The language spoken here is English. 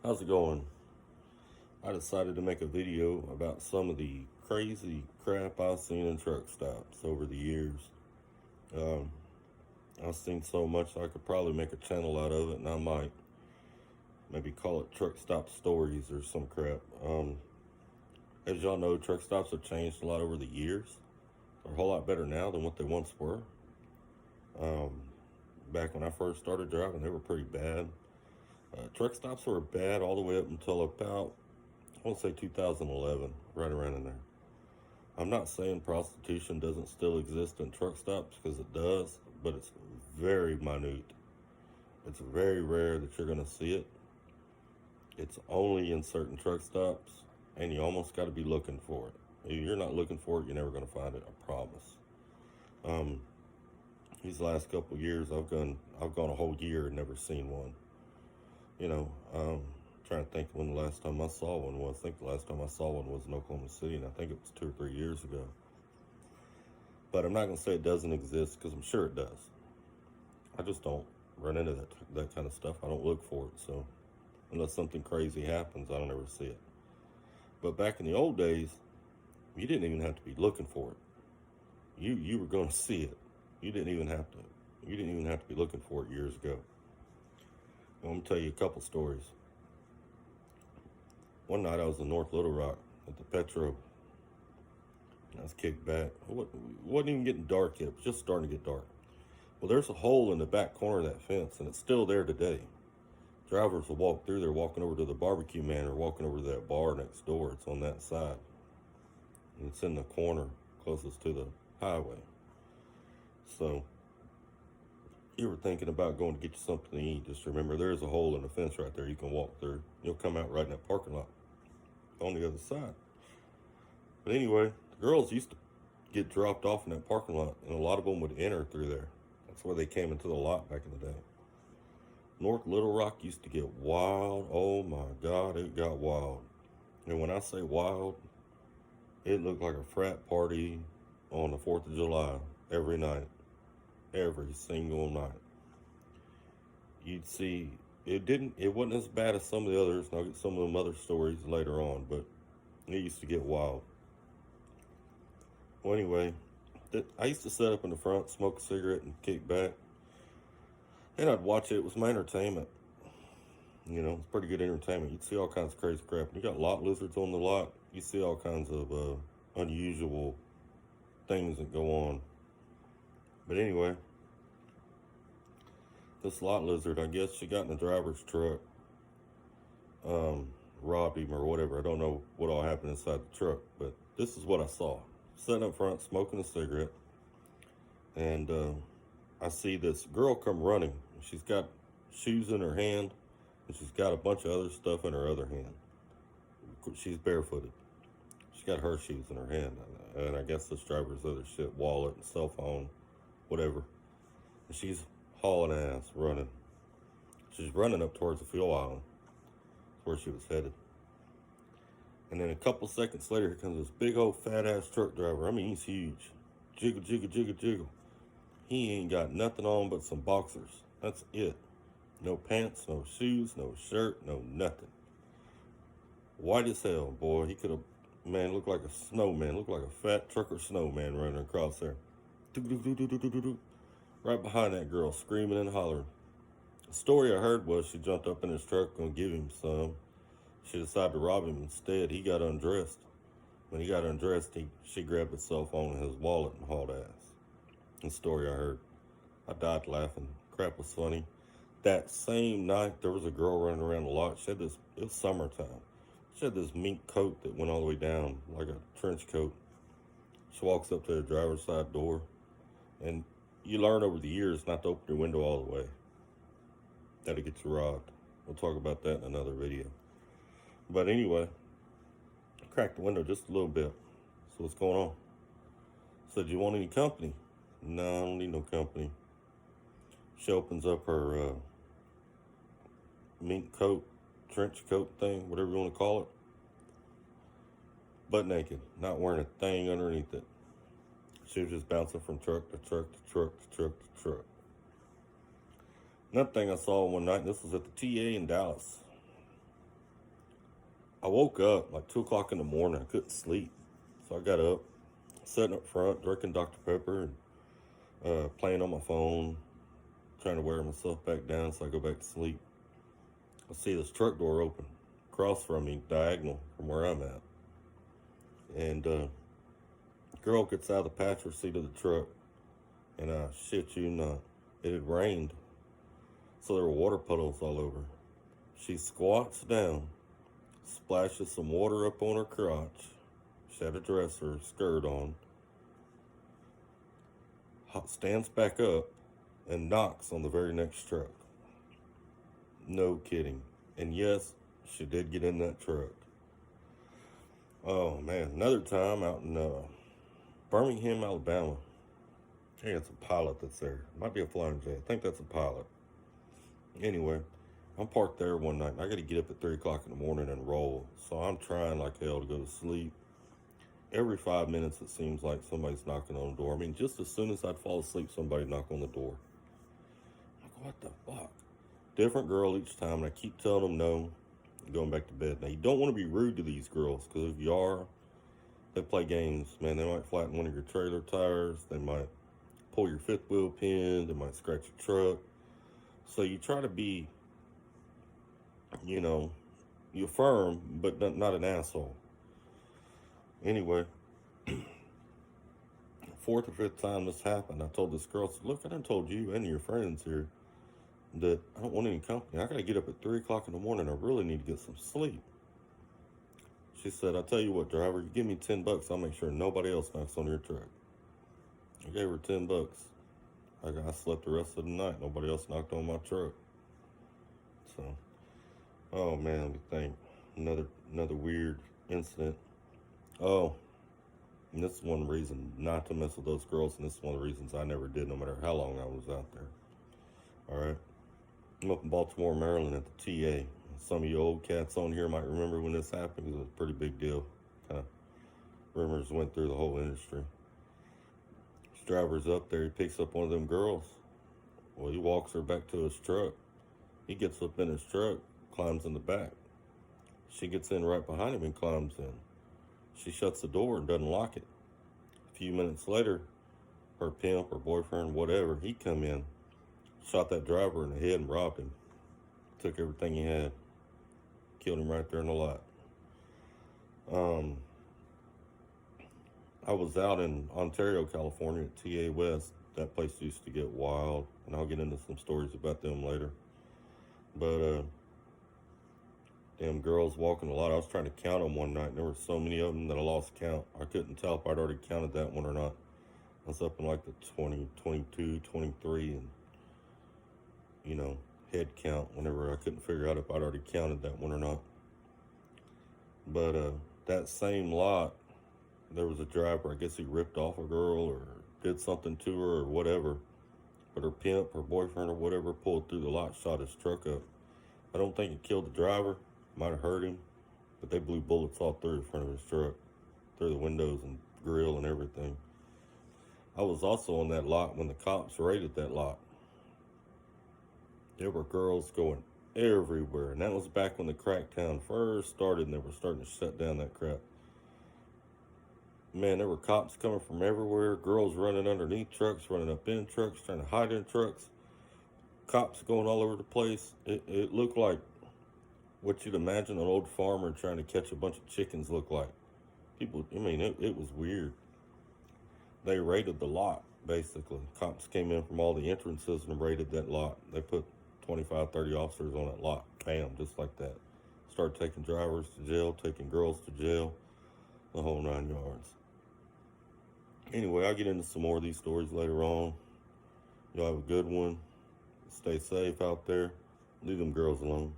How's it going? I decided to make a video about some of the crazy crap I've seen in truck stops over the years. Um, I've seen so much I could probably make a channel out of it, and I might maybe call it Truck Stop Stories or some crap. As y'all know, truck stops have changed a lot over the years. They're a whole lot better now than what they once were. Back when I first started driving, they were pretty bad. Truck stops were bad all the way up until about, I want to say 2011, right around in there. I'm not saying prostitution doesn't still exist in truck stops, because it does, but it's very minute. It's very rare that you're going to see it. It's only in certain truck stops, and you almost got to be looking for it. If you're not looking for it, you're never going to find it, I promise. These last couple of years, I've gone a whole year and never seen one. Trying to think when the last time I saw one was. I think the last time I saw one was in Oklahoma City, and I think it was 2 or 3 years ago. But I'm not going to say it doesn't exist, because I'm sure it does. I just don't run into that kind of stuff. I don't look for it, so unless something crazy happens, I don't ever see it. But back in the old days, you didn't even have to be looking for it. You were going to see it. You didn't even have to be looking for it years ago. I'm going to tell you a couple stories. One night I was in North Little Rock at the Petro. I was kicked back. It wasn't even getting dark yet. It was just starting to get dark. Well, there's a hole in the back corner of that fence, and it's still there today. Drivers will walk through there, walking over to the barbecue man, or walking over to that bar next door. It's on that side. And it's in the corner closest to the highway. So, you were thinking about going to get you something to eat, just remember there's a hole in the fence right there you can walk through. You'll come out right in that parking lot on the other side. But anyway, the girls used to get dropped off in that parking lot, and a lot of them would enter through there. That's where they came into the lot back in the day. North Little Rock used to get wild. Oh my God, it got wild. And when I say wild, it looked like a frat party on the 4th of July every night. Every single night. You'd see, it wasn't as bad as some of the others, and I'll get some of them other stories later on, but it used to get wild. Well, anyway, I used to sit up in the front, smoke a cigarette, and kick back, and I'd watch it. It was my entertainment. It's pretty good entertainment. You'd see all kinds of crazy crap. You got lot lizards on the lot. You see all kinds of unusual things that go on. But anyway, this lot lizard, I guess she got in the driver's truck, robbed him or whatever. I don't know what all happened inside the truck, but this is what I saw. Sitting up front, smoking a cigarette, and I see this girl come running. She's got shoes in her hand, and she's got a bunch of other stuff in her other hand. She's barefooted. She's got her shoes in her hand, and I guess this driver's other shit, wallet and cell phone, whatever. And she's hauling ass, running. She's running up towards the fuel island. That's where she was headed. And then a couple seconds later, here comes this big old fat ass truck driver. I mean, he's huge. Jiggle, jiggle, jiggle, jiggle. He ain't got nothing on but some boxers. That's it. No pants, no shoes, no shirt, no nothing. White as hell, boy. He could have, man, looked like a snowman. Looked like a fat trucker snowman running across there. Right behind that girl, screaming and hollering. The story I heard was she jumped up in his truck, gonna give him some. She decided to rob him instead. He got undressed. When he got undressed, she grabbed his cell phone and his wallet and hauled ass. The story I heard. I died laughing. Crap was funny. That same night, there was a girl running around the lot. She had this, it was summertime. She had this mink coat that went all the way down, like a trench coat. She walks up to the driver's side door, and you learn over the years not to open your window all the way. That'll get you robbed. We'll talk about that in another video. But anyway, I cracked the window just a little bit. So what's going on? I said, "You want any company?" "No, I don't need no company." She opens up her mink coat, trench coat thing, whatever you want to call it. Butt naked, not wearing a thing underneath it. She was just bouncing from truck to truck to truck to truck to truck. Another thing I saw one night, and this was at the TA in Dallas. I woke up like 2 o'clock in the morning. I couldn't sleep. So I got up, sitting up front, drinking Dr. Pepper, and playing on my phone, trying to wear myself back down so I go back to sleep. I see this truck door open across from me, diagonal from where I'm at. And girl gets out of the passenger seat of the truck, and I shit you not, it had rained, so there were water puddles all over. She squats down, splashes some water up on her crotch. She had a dress or skirt on, stands back up, and knocks on the very next truck. No kidding. And yes, she did get in that truck. Oh man, another time out in Birmingham, Alabama. Hey, it's a pilot that's there. Might be a flying jet. I think that's a pilot. Anyway, I'm parked there one night, and I got to get up at 3 o'clock in the morning and roll. So I'm trying like hell to go to sleep. Every 5 minutes, it seems like somebody's knocking on the door. I mean, just as soon as I'd fall asleep, somebody knock on the door. I'm like, what the fuck? Different girl each time, and I keep telling them no, going back to bed. Now, you don't want to be rude to these girls, because if you are, they play games. Man, they might flatten one of your trailer tires. They might pull your fifth wheel pin. They might scratch your truck. So you try to be, you're firm, but not an asshole. Anyway, fourth or fifth time this happened, I told this girl, look, I done told you and your friends here that I don't want any company. I got to get up at 3 o'clock in the morning. I really need to get some sleep. She said, I'll tell you what, driver, you give me $10, I'll make sure nobody else knocks on your truck. I gave her $10. I slept the rest of the night. Nobody else knocked on my truck. So, oh man, let me think. Another weird incident. Oh, and this is one reason not to mess with those girls, and this is one of the reasons I never did, no matter how long I was out there. All right. I'm up in Baltimore, Maryland at the TA. Some of you old cats on here might remember when this happened. It was a pretty big deal. Kind of rumors went through the whole industry. This driver's up there. He picks up one of them girls. Well, he walks her back to his truck. He gets up in his truck, climbs in the back. She gets in right behind him and climbs in. She shuts the door and doesn't lock it. A few minutes later, her pimp or boyfriend, whatever, he come in, shot that driver in the head and robbed him. Took everything he had. Killed him right there in the lot. I was out in Ontario, California at TA West. That place used to get wild, and I'll get into some stories about them later. But them girls walking a lot. I was trying to count them one night, and there were so many of them that I lost count. I couldn't tell if I'd already counted that one or not. I was up in like the 20, 22, 23, and, head count whenever I couldn't figure out if I'd already counted that one or not. But that same lot, there was a driver. I guess he ripped off a girl or did something to her or whatever. But her pimp, her boyfriend or whatever, pulled through the lot, shot his truck up. I don't think it killed the driver. Might have hurt him. But they blew bullets all through the front of his truck. Through the windows and grill and everything. I was also on that lot when the cops raided that lot. There were girls going everywhere. And that was back when the crackdown first started and they were starting to shut down that crap. Man, there were cops coming from everywhere. Girls running underneath trucks, running up in trucks, trying to hide in trucks. Cops going all over the place. It looked like what you'd imagine an old farmer trying to catch a bunch of chickens look like. People, it was weird. They raided the lot, basically. Cops came in from all the entrances and raided that lot. They put 25, 30 officers on that lot. Bam, just like that. Started taking drivers to jail, taking girls to jail, the whole 9 yards. Anyway, I'll get into some more of these stories later on. Y'all have a good one. Stay safe out there. Leave them girls alone.